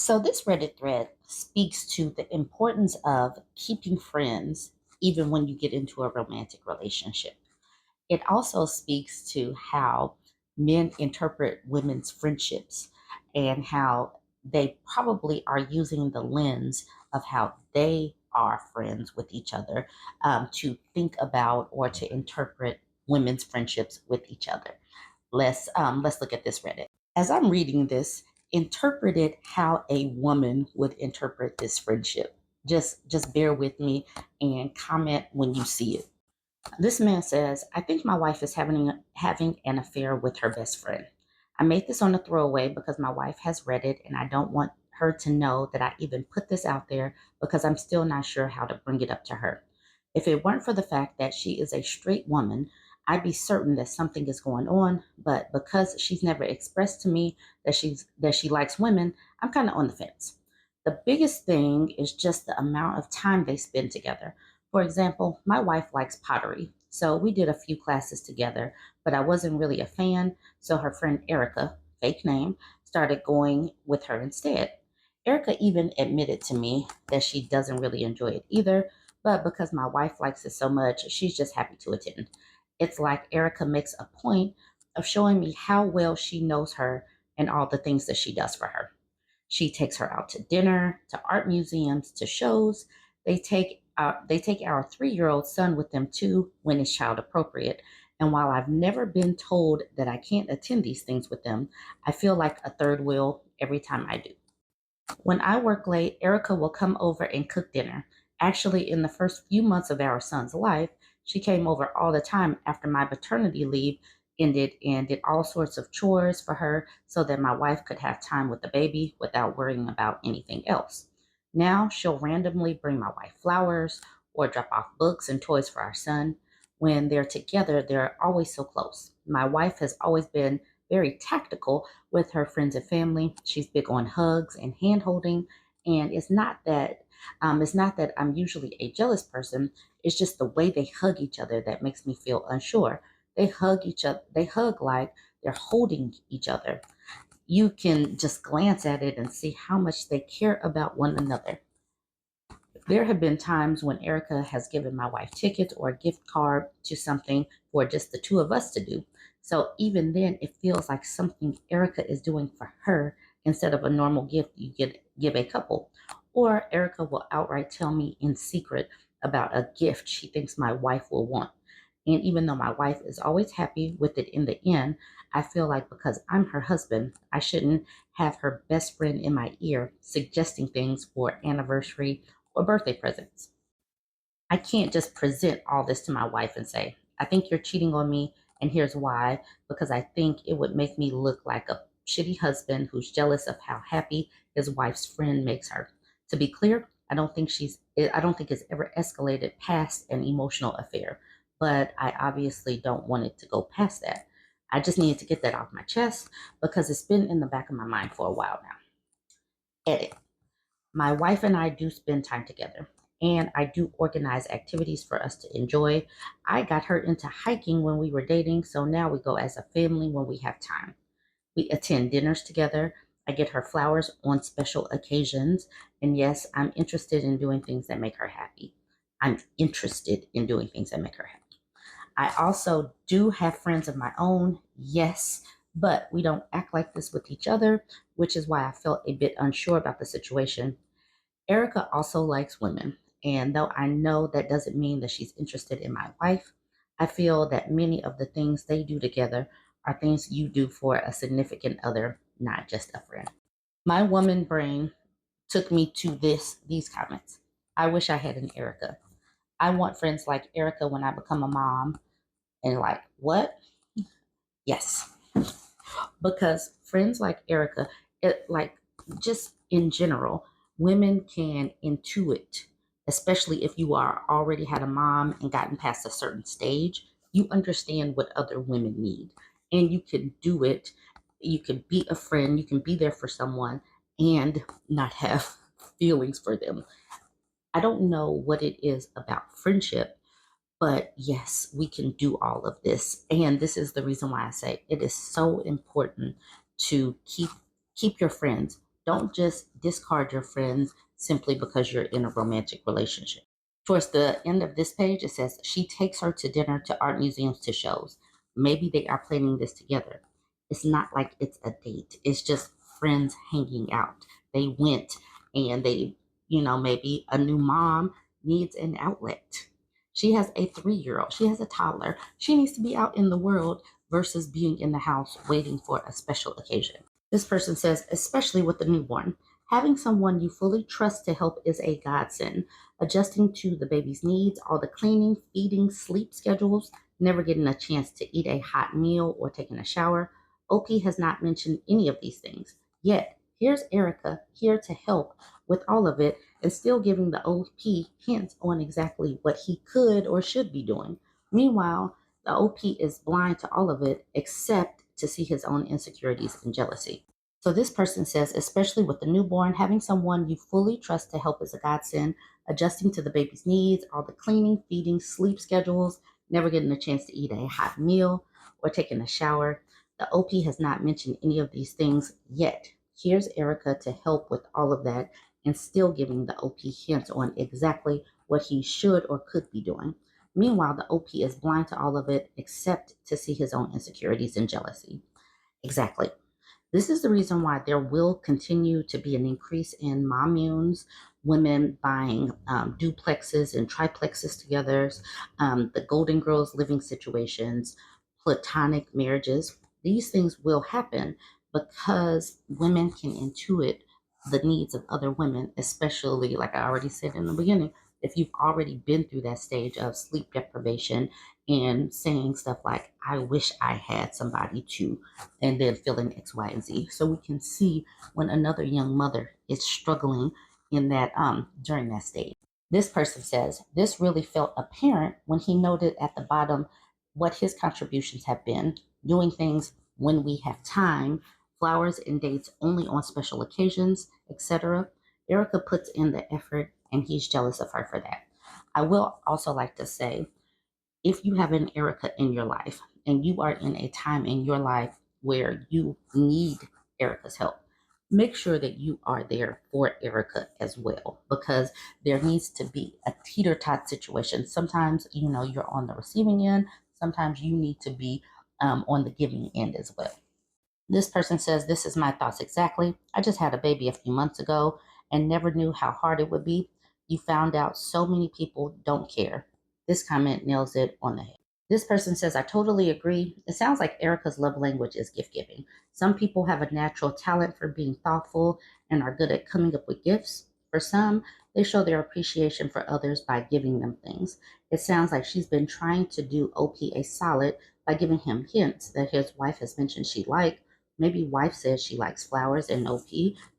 So, this Reddit thread speaks to the importance of keeping friends even when you get into a romantic relationship. It also speaks to how men interpret women's friendships and how they probably are using the lens of how they are friends with each other to think about or to interpret women's friendships with each other. Let's look at this Reddit. As I'm reading this, interpret it how a woman would interpret this friendship. Just bear with me and comment when you see it. This man says, I think my wife is having an affair with her best friend. I made this on a throwaway because my wife has read it and I don't want her to know that I even put this out there because I'm still not sure how to bring it up to her. If it weren't for the fact that she is a straight woman, I'd be certain that something is going on, but because she's never expressed to me that she likes women, I'm kind of on the fence. The biggest thing is just the amount of time they spend together. For example, my wife likes pottery, so we did a few classes together, but I wasn't really a fan, so her friend Erica, fake name, started going with her instead. Erica even admitted to me that she doesn't really enjoy it either, but because my wife likes it so much, she's just happy to attend. It's like Erica makes a point of showing me how well she knows her and all the things that she does for her. She takes her out to dinner, to art museums, to shows. They take our 3-year-old son with them too when it's child appropriate. And while I've never been told that I can't attend these things with them, I feel like a third wheel every time I do. When I work late, Erica will come over and cook dinner. Actually, in the first few months of our son's life, she came over all the time after my paternity leave ended and did all sorts of chores for her so that my wife could have time with the baby without worrying about anything else. Now she'll randomly bring my wife flowers or drop off books and toys for our son. When they're together, they're always so close. My wife has always been very tactical with her friends and family. She's big on hugs and hand holding. And it's not that I'm usually a jealous person. It's just the way they hug each other that makes me feel unsure. They hug each other. They hug like they're holding each other. You can just glance at it and see how much they care about one another. There have been times when Erica has given my wife tickets or a gift card to something for just the two of us to do. So even then, it feels like something Erica is doing for her instead of a normal gift give a couple. Or Erica will outright tell me in secret about a gift she thinks my wife will want. And even though my wife is always happy with it in the end, I feel like because I'm her husband, I shouldn't have her best friend in my ear suggesting things for anniversary or birthday presents. I can't just present all this to my wife and say, I think you're cheating on me, and here's why, because I think it would make me look like a shitty husband who's jealous of how happy his wife's friend makes her. To be clear, I don't think it's ever escalated past an emotional affair, but I obviously don't want it to go past that. I just needed to get that off my chest because it's been in the back of my mind for a while now. Edit. My wife and I do spend time together, and I do organize activities for us to enjoy. I got her into hiking when we were dating, so now we go as a family when we have time. We attend dinners together. I get her flowers on special occasions, and yes, I'm interested in doing things that make her happy. I'm interested in doing things that make her happy. I also do have friends of my own, yes, but we don't act like this with each other, which is why I felt a bit unsure about the situation. Erica also likes women, and though I know that doesn't mean that she's interested in my wife, I feel that many of the things they do together are things you do for a significant other, not just a friend. My woman brain took me to these comments. I wish I had an Erica. I want friends like Erica when I become a mom. And like, what? Yes. Because friends like Erica, it like just in general, women can intuit, especially if you are already had a mom and gotten past a certain stage, you understand what other women need. And you can do it. You can be a friend, you can be there for someone and not have feelings for them. I don't know what it is about friendship, but yes, we can do all of this. And this is the reason why I say it is so important to keep your friends, Don't just discard your friends simply because you're in a romantic relationship. Towards the end of this page, it says she takes her to dinner, to art museums, to shows. Maybe they are planning this together. It's not like it's a date, it's just friends hanging out. They went and they, maybe a new mom needs an outlet. She has a 3-year old, she has a toddler. She needs to be out in the world versus being in the house waiting for a special occasion. This person says, especially with the newborn, having someone you fully trust to help is a godsend. Adjusting to the baby's needs, all the cleaning, feeding, sleep schedules, never getting a chance to eat a hot meal or taking a shower. OP has not mentioned any of these things. Yet, here's Erica here to help with all of it and still giving the OP hints on exactly what he could or should be doing. Meanwhile, the OP is blind to all of it except to see his own insecurities and jealousy. So this person says, especially with the newborn, having someone you fully trust to help is a godsend. Adjusting to the baby's needs, all the cleaning, feeding, sleep schedules, never getting a chance to eat a hot meal or taking a shower. The OP has not mentioned any of these things yet. Here's Erica to help with all of that and still giving the OP hints on exactly what he should or could be doing. Meanwhile, the OP is blind to all of it except to see his own insecurities and jealousy. Exactly. This is the reason why there will continue to be an increase in mommunes, women buying duplexes and triplexes together, the Golden Girls living situations, platonic marriages. These things will happen because women can intuit the needs of other women, especially, like I already said in the beginning, if you've already been through that stage of sleep deprivation and saying stuff like, I wish I had somebody to, and then filling X, Y, and Z. So we can see when another young mother is struggling in that during that stage. This person says this really felt apparent when he noted at the bottom what his contributions have been, doing things when we have time, flowers and dates only on special occasions, etc. Erica puts in the effort and he's jealous of her for that. I will also like to say, if you have an Erica in your life and you are in a time in your life where you need Erica's help, make sure that you are there for Erica as well, because there needs to be a teeter-tot situation. Sometimes, you're on the receiving end. Sometimes you need to be on the giving end as well. This person says, this is my thoughts exactly. I just had a baby a few months ago and never knew how hard it would be. You found out so many people don't care. This comment nails it on the head. This person says, I totally agree. It sounds like Erica's love language is gift giving. Some people have a natural talent for being thoughtful and are good at coming up with gifts. For some, they show their appreciation for others by giving them things. It sounds like she's been trying to do OP a solid by giving him hints that his wife has mentioned she liked. Maybe wife says she likes flowers and OP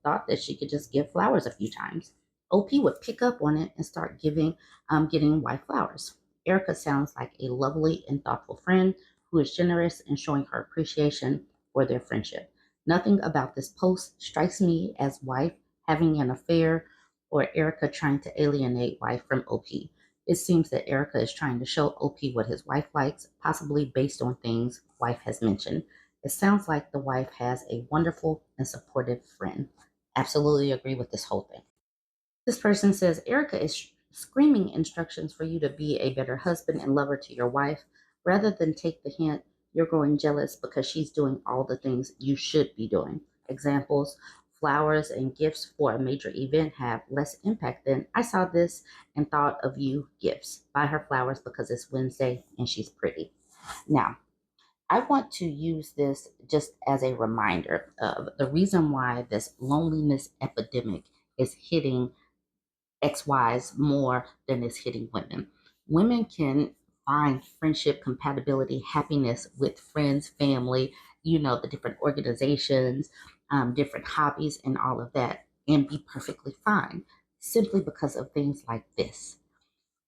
thought that she could just give flowers a few times. OP would pick up on it and start getting wife flowers. Erica sounds like a lovely and thoughtful friend who is generous in showing her appreciation for their friendship. Nothing about this post strikes me as wife having an affair or Erica trying to alienate wife from OP. It seems that Erica is trying to show OP what his wife likes, possibly based on things wife has mentioned. It sounds like the wife has a wonderful and supportive friend. Absolutely agree with this whole thing. This person says Erica is screaming instructions for you to be a better husband and lover to your wife. Rather than take the hint, you're growing jealous because she's doing all the things you should be doing. Examples: flowers and gifts for a major event have less impact than I saw this and thought of you gifts. Buy her flowers because it's Wednesday and she's pretty. Now, I want to use this just as a reminder of the reason why this loneliness epidemic is hitting XYs more than it's hitting women. Women can find friendship, compatibility, happiness with friends, family, the different organizations, different hobbies, and all of that, and be perfectly fine simply because of things like this.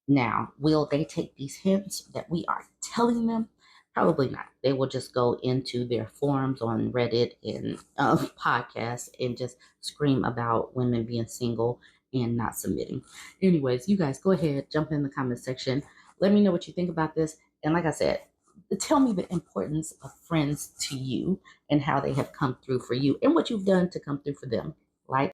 Now, will they take these hints that we are telling them? Probably not. They will just go into their forums on Reddit and podcasts and just scream about women being single and not submitting. Anyways, you guys go ahead, jump in the comment section. Let me know what you think about this. And like I said, tell me the importance of friends to you and how they have come through for you and what you've done to come through for them. Like